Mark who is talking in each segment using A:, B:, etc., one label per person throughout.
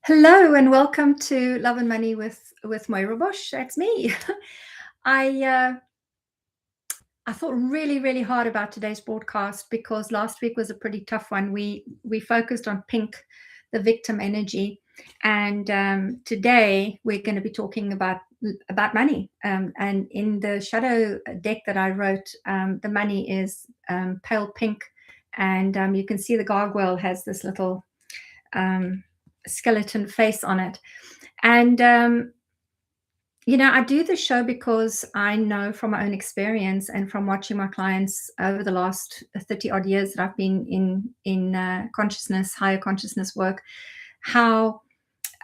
A: Hello and welcome to Love and Money with Moira Bush. That's me. I I thought really hard about today's broadcast because last week was a pretty tough one. We focused on pink, the victim energy, and today we're going to be talking about money. And in the shadow deck that I wrote, the money is pale pink, and you can see the gargoyle has this little um, skeleton face on it. And I do the show because I know from my own experience and from watching my clients over the last 30 odd years that I've been in consciousness, higher consciousness work, how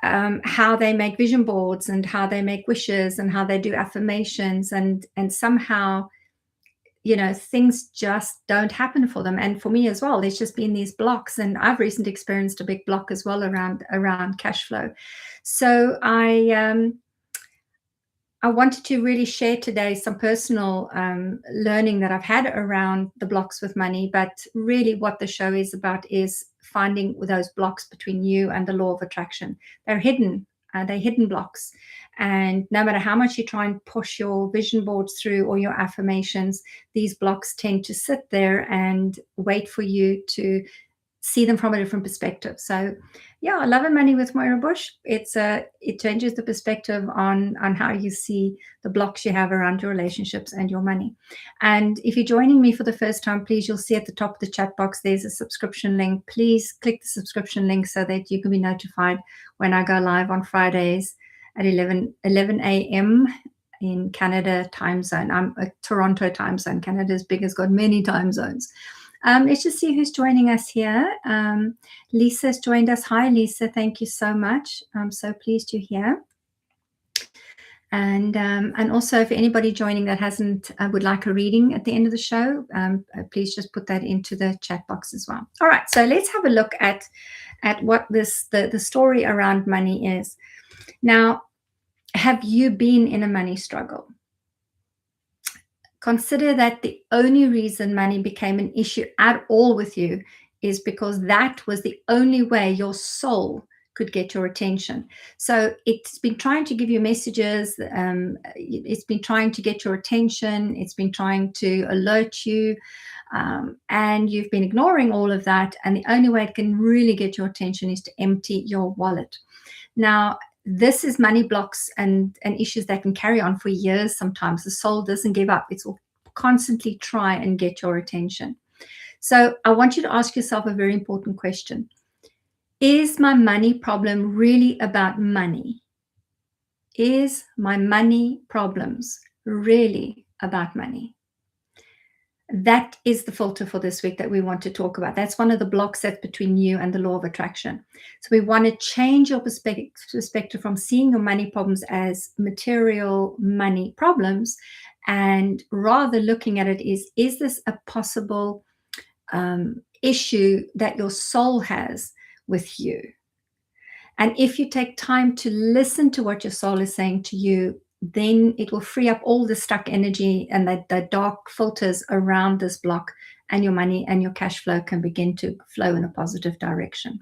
A: they make vision boards and how they make wishes and how they do affirmations, and somehow things just don't happen for them. And for me as well, there's just been these blocks, and I've recently experienced a big block as well around cash flow. So I wanted to really share today some personal learning that I've had around the blocks with money. But really what the show is about is finding those blocks between you and the law of attraction. They're hidden. They're hidden blocks. And no matter how much you try and push your vision boards through or your affirmations, these blocks tend to sit there and wait for you to see them from a different perspective. So yeah, Love and Money with Moira Bush. It changes the perspective on how you see the blocks you have around your relationships and your money. And if you're joining me for the first time, please, you'll see at the top of the chat box there's a subscription link. Please click the subscription link so that you can be notified when I go live on Fridays at 11 a.m. in Canada time zone. I'm a Toronto time zone. Canada's big, has got many time zones. Let's just see who's joining us here. Lisa's joined us. Hi, Lisa. Thank you so much. I'm so pleased you're here. And also, if anybody joining that hasn't would like a reading at the end of the show, please just put that into the chat box as well. All right, so let's have a look at what the story around money is. Now, have you been in a money struggle? Consider that the only reason money became an issue at all with you is because that was the only way your soul could get your attention. So it's been trying to give you messages. It's been trying to get your attention. It's been trying to alert you. And you've been ignoring all of that. And the only way it can really get your attention is to empty your wallet. Now, this is money blocks and issues that can carry on for years. Sometimes the soul doesn't give up. It will constantly try and get your attention. So I want you to ask yourself a very important question. Is my money problem really about money? Is my money problems really about money? That is the filter for this week that we want to talk about. That's one of the blocks that's between you and the law of attraction. So we want to change your perspective from seeing your money problems as material money problems, and rather looking at it is this a possible issue that your soul has with you? And if you take time to listen to what your soul is saying to you, then it will free up all the stuck energy and the dark filters around this block, and your money and your cash flow can begin to flow in a positive direction.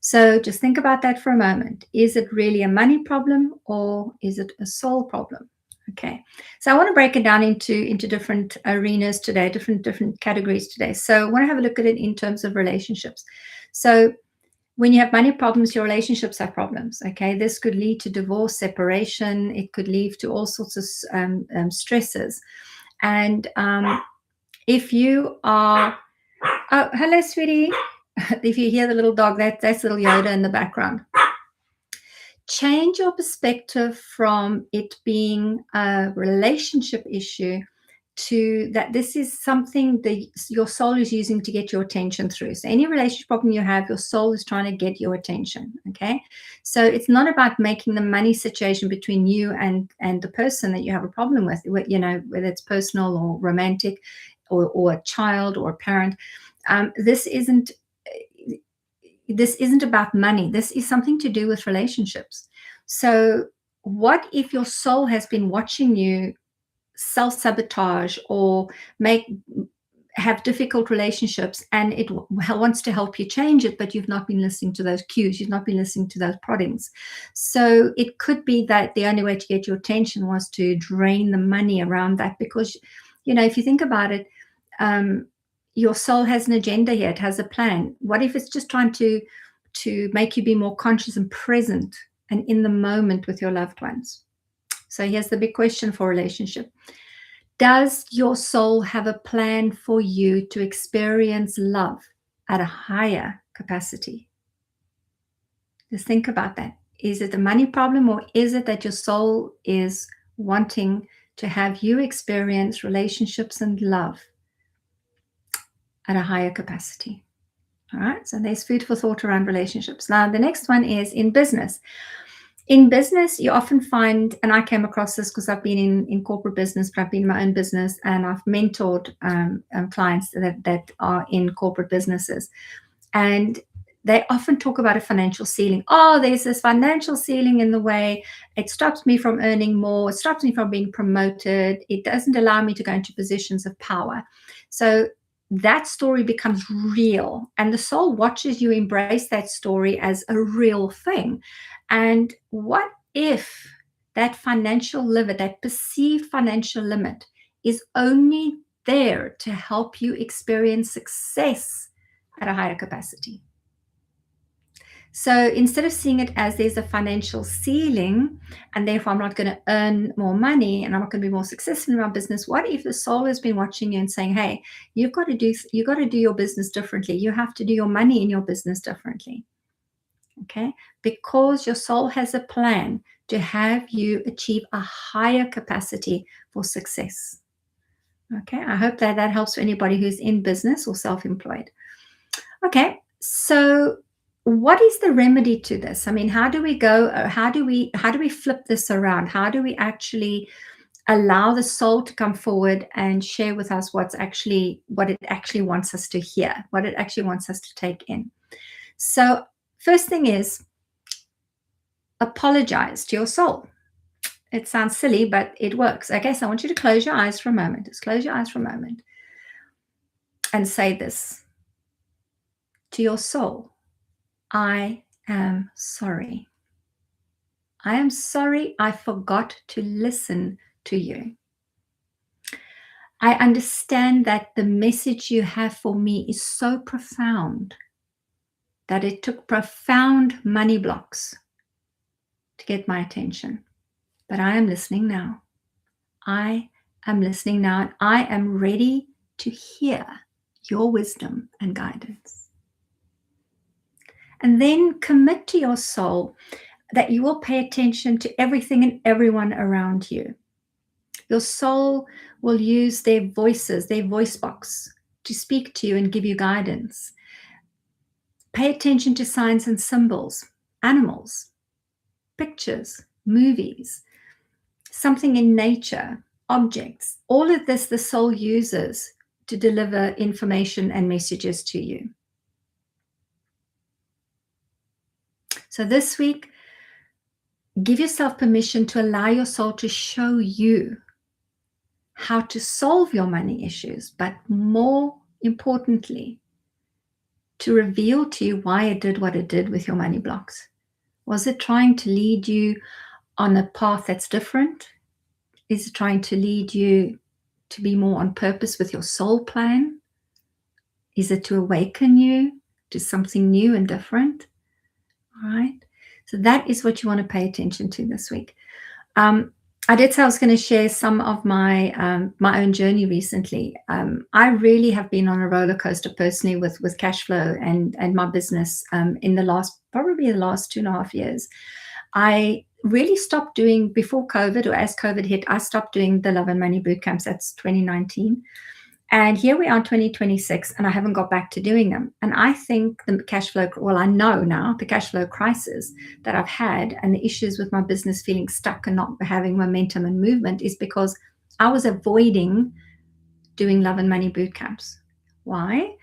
A: So just think about that for a moment. Is it really a money problem, or is it a soul problem? Okay, so I want to break it down into different arenas today, different categories today. So I want to have a look at it in terms of relationships. So when you have money problems, your relationships have problems. Okay, this could lead to divorce, separation. It could lead to all sorts of stresses. And if you are, oh, hello, sweetie. If you hear the little dog, that's little Yoda in the background. Change your perspective from it being a relationship issue to that this is something that your soul is using to get your attention through. So any relationship problem you have, your soul is trying to get your attention. Okay, so it's not about making the money situation between you and the person that you have a problem with, whether it's personal or romantic or a child or a parent. This isn't about money. This is something to do with relationships. So what if your soul has been watching you self-sabotage or make have difficult relationships and it wants to help you change it, but you've not been listening to those cues, you've not been listening to those proddings. So it could be that the only way to get your attention was to drain the money around that, because, if you think about it, um, your soul has an agenda here, it has a plan. What if it's just trying to make you be more conscious and present and in the moment with your loved ones? So here's the big question for relationship. Does your soul have a plan for you to experience love at a higher capacity? Just think about that. Is it a money problem, or is it that your soul is wanting to have you experience relationships and love at a higher capacity? All right, so there's food for thought around relationships. Now, the next one is in business. In business, you often find, and I came across this because I've been in corporate business, but I've been in my own business, and I've mentored clients that are in corporate businesses. And they often talk about a financial ceiling. Oh, there's this financial ceiling in the way. It stops me from earning more. It stops me from being promoted. It doesn't allow me to go into positions of power. So that story becomes real, and the soul watches you embrace that story as a real thing. And what if that financial limit, that perceived financial limit, is only there to help you experience success at a higher capacity? So instead of seeing it as there's a financial ceiling and therefore I'm not going to earn more money and I'm not going to be more successful in my business, what if the soul has been watching you and saying, hey, you've got to do your business differently. You have to do your money in your business differently. Okay? Because your soul has a plan to have you achieve a higher capacity for success. Okay? I hope that helps for anybody who's in business or self-employed. Okay, so what is the remedy to this? I mean, how do we flip this around? How do we actually allow the soul to come forward and share with us what it actually wants us to hear, what it actually wants us to take in? So first thing is, apologize to your soul. It sounds silly, but it works. Okay, so I want you to close your eyes for a moment. Just close your eyes for a moment and say this to your soul. I am sorry. I am sorry I forgot to listen to you. I understand that the message you have for me is so profound that it took profound money blocks to get my attention. But I am listening now. I am listening now, and I am ready to hear your wisdom and guidance. And then commit to your soul that you will pay attention to everything and everyone around you. Your soul will use their voices, their voice box, to speak to you and give you guidance. Pay attention to signs and symbols, animals, pictures, movies, something in nature, objects. All of this the soul uses to deliver information and messages to you. So this week, give yourself permission to allow your soul to show you how to solve your money issues, but more importantly, to reveal to you why it did what it did with your money blocks. Was it trying to lead you on a path that's different? Is it trying to lead you to be more on purpose with your soul plan? Is it to awaken you to something new and different? All right. So that is what you want to pay attention to this week. I did say I was going to share some of my own journey recently. I really have been on a roller coaster personally with cash flow and my business in probably the last 2.5 years. I really stopped doing, before COVID or as COVID hit, I stopped doing the Love and Money boot camps. That's 2019. And here we are in 2026, and I haven't got back to doing them. And I think I know now the cash flow crisis that I've had and the issues with my business feeling stuck and not having momentum and movement is because I was avoiding doing Love and Money boot camps. Why?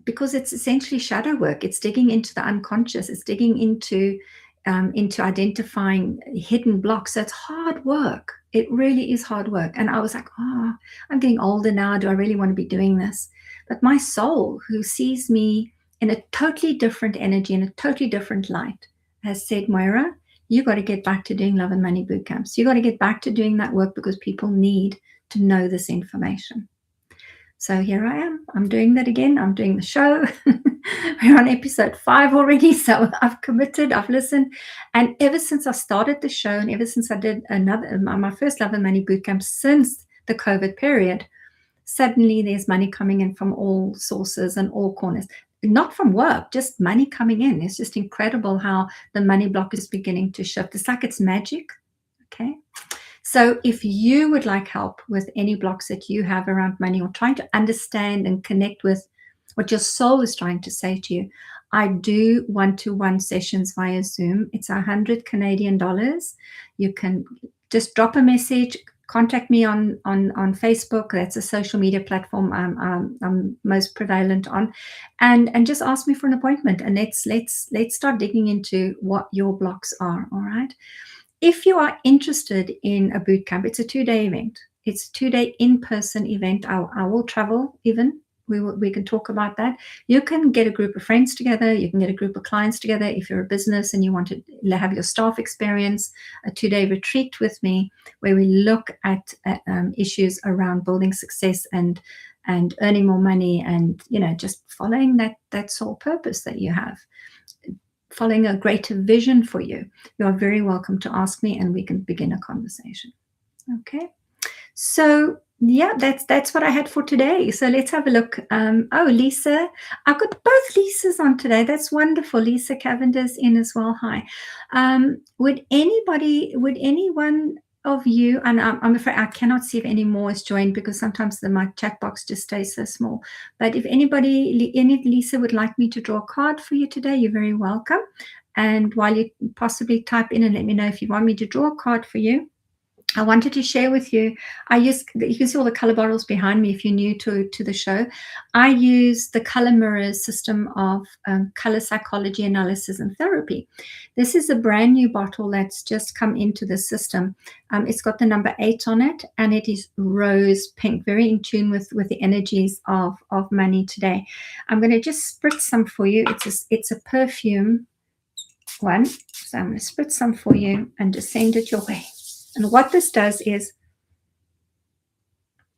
A: Because it's essentially shadow work. It's digging into the unconscious. It's digging into into identifying hidden blocks. So it's hard work. It really is hard work. And I was like, oh, I'm getting older now. Do I really want to be doing this? But my soul, who sees me in a totally different energy, in a totally different light, has said, Moira, you got to get back to doing love and money boot camps. You got to get back to doing that work because people need to know this information. So here I am. I'm doing that again. I'm doing the show. We're on episode 5 already. So I've committed, I've listened. And ever since I started the show and ever since I did my first Love and Money Bootcamp since the COVID period, suddenly there's money coming in from all sources and all corners. Not from work, just money coming in. It's just incredible how the money block is beginning to shift. It's like it's magic. Okay. So if you would like help with any blocks that you have around money or trying to understand and connect with what your soul is trying to say to you, I do one-to-one sessions via Zoom. It's 100 Canadian dollars. You can just drop a message, contact me on Facebook. That's a social media platform I'm most prevalent on, and just ask me for an appointment. And let's start digging into what your blocks are. All right. If you are interested in a boot camp, it's a 2-day event. It's a 2-day in-person event. I will travel even. We can talk about that. You can get a group of friends together. You can get a group of clients together. If you're a business and you want to have your staff experience a 2-day retreat with me where we look at issues around building success and earning more money and, just following that soul purpose that you have, following a greater vision for you, you are very welcome to ask me and we can begin a conversation. Okay. So yeah, that's what I had for today. So let's have a look. Lisa, I've got both Lisas on today. That's wonderful. Lisa Cavendish in as well. Hi. Would anyone of you, and I'm afraid I cannot see if any more is joined because sometimes my chat box just stays so small. But if any Lisa would like me to draw a card for you today, you're very welcome. And while you possibly type in and let me know if you want me to draw a card for you, I wanted to share with you, you can see all the color bottles behind me if you're new to the show. I use the color mirrors system of color psychology analysis and therapy. This is a brand new bottle that's just come into the system. It's got the number 8 on it and it is rose pink, very in tune with the energies of money today. I'm going to just spritz some for you. It's a perfume one. So I'm going to spritz some for you and just send it your way. And what this does is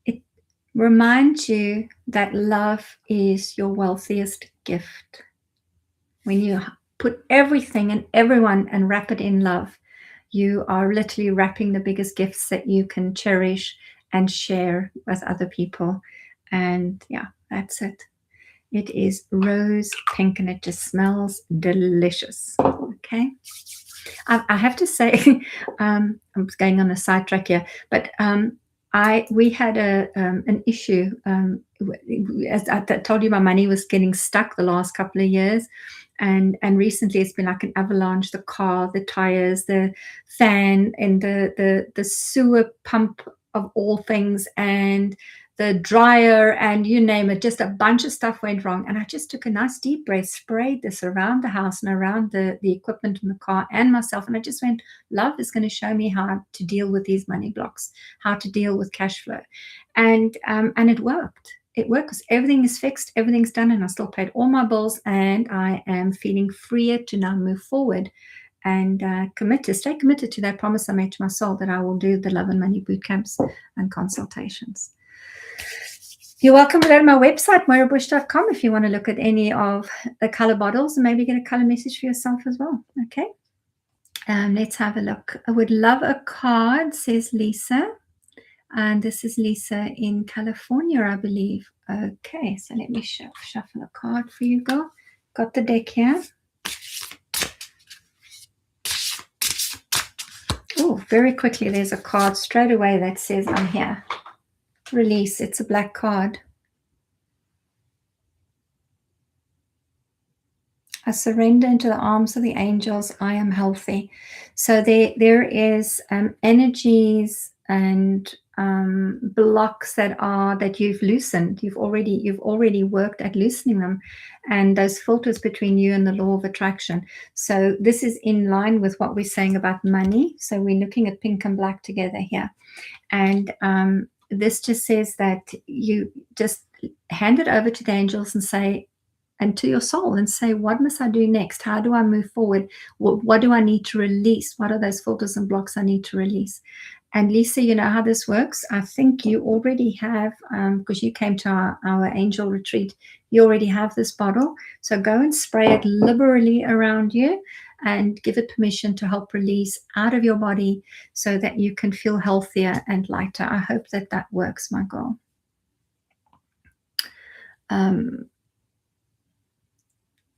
A: it reminds you that love is your wealthiest gift. When you put everything and everyone and wrap it in love, you are literally wrapping the biggest gifts that you can cherish and share with other people. And yeah, that's it. It is rose pink and it just smells delicious. Okay. I have to say, I'm going on a sidetrack here, but we had an issue. As I told you, my money was getting stuck the last couple of years, and recently it's been like an avalanche. The car, the tires, the fan, and the sewer pump of all things, and the dryer, and you name it, just a bunch of stuff went wrong. And I just took a nice deep breath, sprayed this around the house and around the equipment in the car and myself. And I just went, love is going to show me how to deal with these money blocks, how to deal with cash flow. And it worked. It worked because everything is fixed, everything's done, and I still paid all my bills, and I am feeling freer to now move forward and stay committed to that promise I made to my soul that I will do the love and money boot camps and consultations. You're welcome to go to my website, moirabush.com, if you want to look at any of the color bottles and maybe get a color message for yourself as well. Okay. Let's have a look. I would love a card, says Lisa. And this is Lisa in California, I believe. Okay, so let me shuffle a card for you, girl. Got the deck here. Oh, very quickly, there's a card straight away that says, I'm here. Release. It's a black card. I surrender into the arms of the angels. I am healthy. So there is energies and blocks that you've loosened. You've already worked at loosening them, and those filters between you and the law of attraction. So this is in line with what we're saying about money. So we're looking at pink and black together here, and this just says that you just hand it over to the angels and say, and to your soul, and say, what must I do next? How do I move forward? What do I need to release? What are those filters and blocks I need to release? And Lisa, you know how this works. I think you already have, because you came to our angel retreat, you already have this bottle. So go and spray it liberally around you and give it permission to help release out of your body so that you can feel healthier and lighter. I hope that that works, my girl.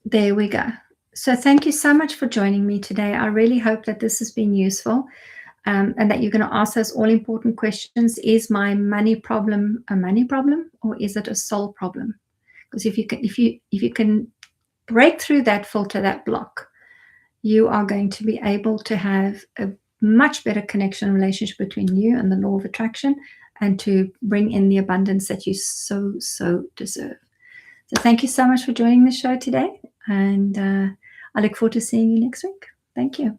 A: There we go. So thank you so much for joining me today. I really hope that this has been useful, and that you're going to ask those all important questions. Is my money problem a money problem, or is it a soul problem? Because if you can break through that filter, that block, you are going to be able to have a much better connection relationship between you and the law of attraction, and to bring in the abundance that you so deserve. So thank you so much for joining the show today, and I look forward to seeing you next week. Thank you.